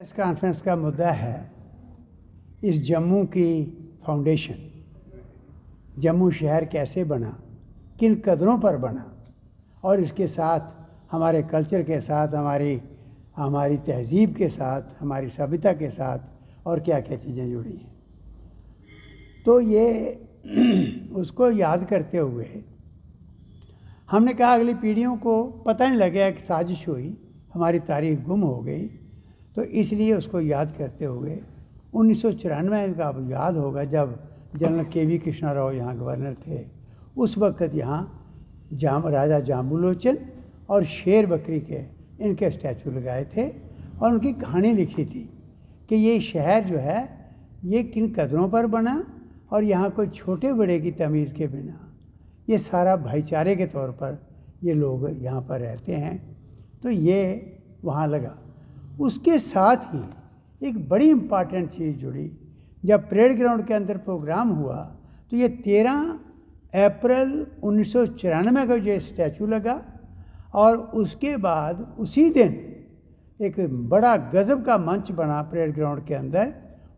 इस कॉन्फ्रेंस का मुद्दा है इस जम्मू की फाउंडेशन, जम्मू शहर कैसे बना, किन कदरों पर बना और इसके साथ हमारे कल्चर के साथ, हमारी तहज़ीब के साथ, हमारी सभ्यता के साथ और क्या क्या चीज़ें जुड़ी हैं। तो ये उसको याद करते हुए हमने कहा अगली पीढ़ियों को पता नहीं लगेगा, एक साजिश हुई, हमारी तारीख गुम हो गई। तो इसलिए उसको याद करते हुए 1994 का अब याद होगा जब जनरल के.वी. कृष्णा राव यहाँ गवर्नर थे। उस वक़्त यहाँ राजा जाम्बुलोचन और शेर बकरी के इनके स्टैचू लगाए थे और उनकी कहानी लिखी थी कि ये शहर जो है ये किन कदरों पर बना और यहाँ कोई छोटे बड़े की तमीज़ के बिना ये सारा भाईचारे के तौर पर ये लोग यहाँ पर रहते हैं। तो ये वहाँ लगा। उसके साथ ही एक बड़ी इम्पॉर्टेंट चीज़ जुड़ी। जब परेड ग्राउंड के अंदर प्रोग्राम हुआ तो ये 13 अप्रैल 1994 का जो स्टैचू लगा और उसके बाद उसी दिन एक बड़ा गज़ब का मंच बना परेड ग्राउंड के अंदर।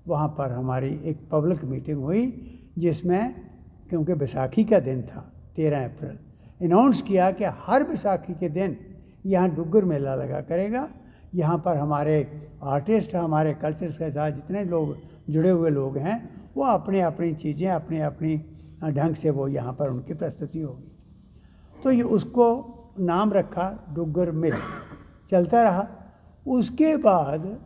वहाँ पर हमारी एक पब्लिक मीटिंग हुई जिसमें, क्योंकि बैसाखी का दिन था 13 अप्रैल, अनाउंस किया कि हर बैसाखी के दिन यहाँ डुग्गर मेला लगा करेगा। यहाँ पर हमारे आर्टिस्ट, हमारे कल्चर के साथ जितने लोग जुड़े हुए लोग हैं वो अपनी अपनी चीज़ें अपनी ढंग से वो यहाँ पर उनकी प्रस्तुति होगी। तो ये उसको नाम रखा डुग्गर मेला, चलता रहा। उसके बाद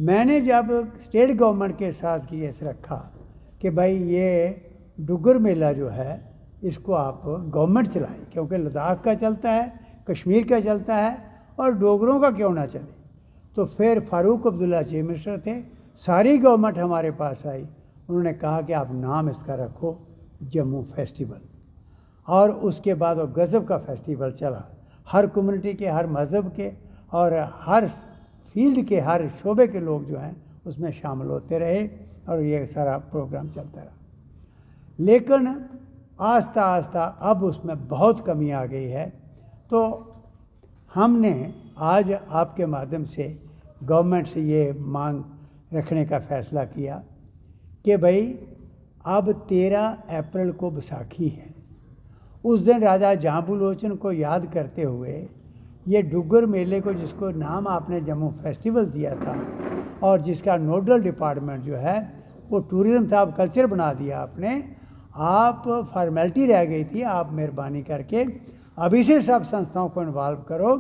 मैंने जब स्टेट गवर्नमेंट के साथ केस रखा कि भाई ये डुग्गर मेला जो है इसको आप गवर्नमेंट चलाए, क्योंकि लद्दाख का चलता है, कश्मीर का चलता है और डोगरों का क्यों ना चले। तो फिर फारूक अब्दुल्ला चीफ मिनिस्टर थे, सारी गवर्नमेंट हमारे पास आई, उन्होंने कहा कि आप नाम इसका रखो जम्मू फेस्टिवल। और उसके बाद वो गज़ब का फेस्टिवल चला। हर कम्युनिटी के, हर मज़हब के और हर फील्ड के, हर शोबे के लोग जो हैं उसमें शामिल होते रहे और ये सारा प्रोग्राम चलता रहा। लेकिन आस्ता आस्ता अब उसमें बहुत कमी आ गई है। तो हमने आज आपके माध्यम से गवर्नमेंट से ये मांग रखने का फ़ैसला किया कि भाई अब 13 अप्रैल को बैसाखी है। उस दिन राजा जाम्बुलोचन को याद करते हुए ये डुग्गर मेले को, जिसको नाम आपने जम्मू फेस्टिवल दिया था और जिसका नोडल डिपार्टमेंट जो है वो टूरिज़्म था, अब कल्चर बना दिया आपने। आप फॉर्मेलिटी रह गई थी, आप मेहरबानी करके अभी से सब संस्थाओं को इन्वॉल्व करो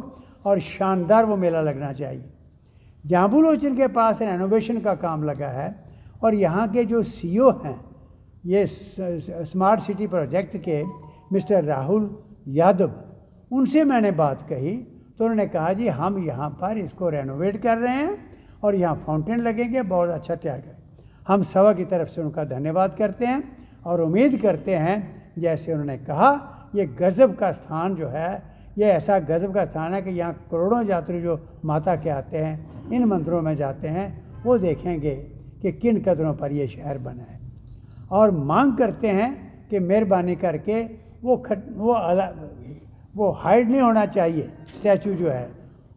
और शानदार वो मेला लगना चाहिए। जाम्बुलोचन के पास रेनोवेशन का काम लगा है और यहाँ के जो सीईओ हैं ये स्मार्ट सिटी प्रोजेक्ट के मिस्टर राहुल यादव, उनसे मैंने बात कही तो उन्होंने कहा जी हम यहाँ पर इसको रेनोवेट कर रहे हैं और यहाँ फाउंटेन लगेंगे, बहुत अच्छा तैयार करें। हम सभा की तरफ से उनका धन्यवाद करते हैं और उम्मीद करते हैं जैसे उन्होंने कहा ये गज़ब का स्थान जो है, ये ऐसा गज़ब का स्थान है कि यहाँ करोड़ों यात्री जो माता के आते हैं, इन मंदिरों में जाते हैं, वो देखेंगे कि किन कदरों पर ये शहर बना है। और मांग करते हैं कि मेहरबानी करके वो हाइड नहीं होना चाहिए स्टैचू जो है,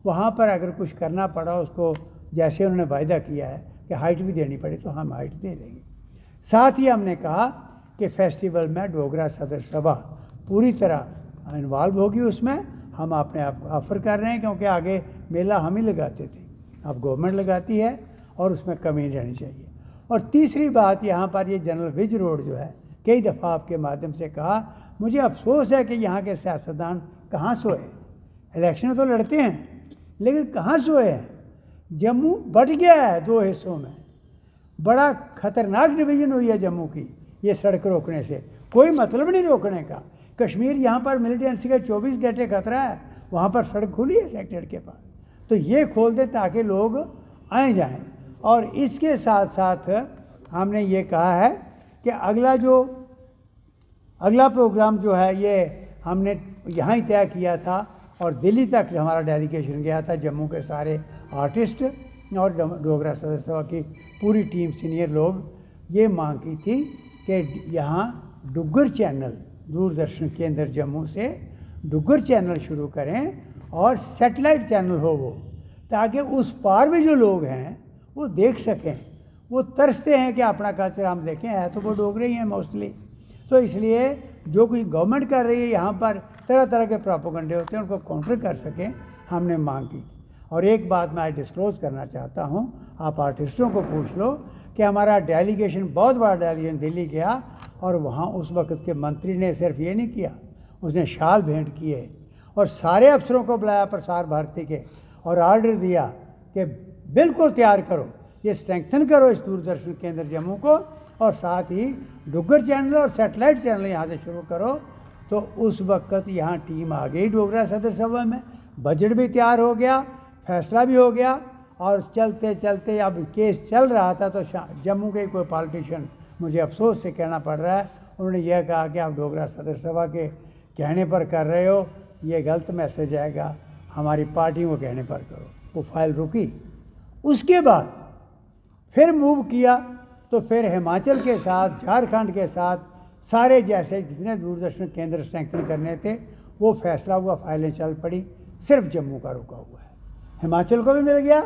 वहाँ पर अगर कुछ करना पड़ा उसको, जैसे उन्होंने वायदा किया है कि हाइट भी देनी पड़े तो हम हाइट दे देंगे। साथ ही हमने कहा कि फेस्टिवल में डोगरा सदर सभा पूरी तरह इन्वॉल्व होगी उसमें। हम अपने आप ऑफ़र कर रहे हैं क्योंकि आगे मेला हम ही लगाते थे, अब गवर्नमेंट लगाती है और उसमें कमी नहीं रहनी चाहिए। और तीसरी बात, यहाँ पर ये जनरल विज रोड जो है, कई दफ़ा आपके माध्यम से कहा, मुझे अफसोस है कि यहाँ के सियासतदान कहाँ सोए। इलेक्शन तो लड़ते हैं लेकिन कहाँ सोए हैं। जम्मू बट गया है 2 हिस्सों में, बड़ा ख़तरनाक डिवीज़न हुई है जम्मू की ये सड़क रोकने से, कोई मतलब नहीं रोकने का। कश्मीर यहाँ पर मिलिटेंसी का 24 घंटे खतरा है, वहाँ पर सड़क खुली है सेक्रेटरीट के पास, तो ये खोल दे ताकि लोग आए जाएं। और इसके साथ साथ हमने ये कहा है कि अगला प्रोग्राम जो है ये हमने यहाँ ही तय किया था और दिल्ली तक हमारा डेलीगेशन गया था, जम्मू के सारे आर्टिस्ट और डोगरा सदर सभा की पूरी टीम, सीनियर लोग ये मांग की थी कि यहाँ डुग्गर चैनल, दूरदर्शन केंद्र जम्मू से डुग्गर चैनल शुरू करें और सेटेलाइट चैनल हो वो, ताकि उस पार भी जो लोग हैं वो देख सकें। वो तरसते हैं कि अपना कल्चर हम देखें, है तो वो डोगरे ही हैं मोस्टली। तो इसलिए जो कुछ गवर्नमेंट कर रही है यहाँ पर तरह तरह के प्रोपेगेंडे होते हैं, उनको काउंटर कर सकें, हमने मांग की। और एक बात मैं आज डिस्क्लोज करना चाहता हूँ, आप आर्टिस्टों को पूछ लो कि हमारा डेलीगेशन, बहुत बड़ा डेलीगेशन दिल्ली गया और वहाँ उस वक्त के मंत्री ने सिर्फ ये नहीं किया, उसने शाल भेंट किए और सारे अफसरों को बुलाया प्रसार भारती के और आर्डर दिया कि बिल्कुल तैयार करो, ये स्ट्रेंथन करो इस दूरदर्शन केंद्र जम्मू को, और साथ ही डुग्गर चैनल और सैटेलाइट चैनल यहाँ से शुरू करो। तो उस वक्त यहाँ टीम आ गई डोगरा सदर सभा में, बजट भी तैयार हो गया, फैसला भी हो गया, और चलते चलते अब केस चल रहा था तो जम्मू के कोई पॉलिटिशियन, मुझे अफसोस से कहना पड़ रहा है, उन्होंने यह कहा कि आप डोगरा सदर सभा के कहने पर कर रहे हो, ये गलत मैसेज आएगा, हमारी पार्टी को कहने पर करो। वो फाइल रुकी। उसके बाद फिर मूव किया तो फिर हिमाचल के साथ, झारखंड के साथ सारे जैसे जितने दूरदर्शन केंद्र स्ट्रेंथन करने थे वो फैसला हुआ, फाइलें चल पड़ी, सिर्फ जम्मू का रुका हुआ है। हिमाचल को भी मिल गया,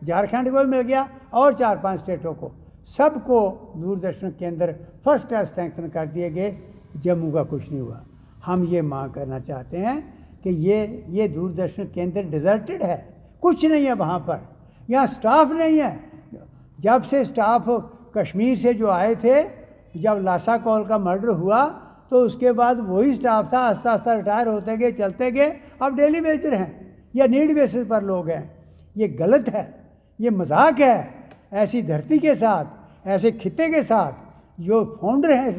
झारखंड को भी मिल गया, और 4-5 स्टेटों को, सबको दूरदर्शन केंद्र फर्स्ट क्लास स्ट्रेंथन कर दिए गए, जम्मू का कुछ नहीं हुआ। हम ये मांग करना चाहते हैं कि ये दूरदर्शन केंद्र डिजर्टेड है, कुछ नहीं है वहाँ पर, यहाँ स्टाफ नहीं है। जब से स्टाफ कश्मीर से जो आए थे, जब लासा कौल का मर्डर हुआ तो उसके बाद वही स्टाफ था, आस्ता आस्ता रिटायर होते गए, चलते गए, अब डेली वेजर हैं या नीड बेसिस पर लोग हैं। ये गलत है, ये मजाक है ऐसी धरती के साथ, ऐसे खित्ते के साथ जो फाउंडर हैं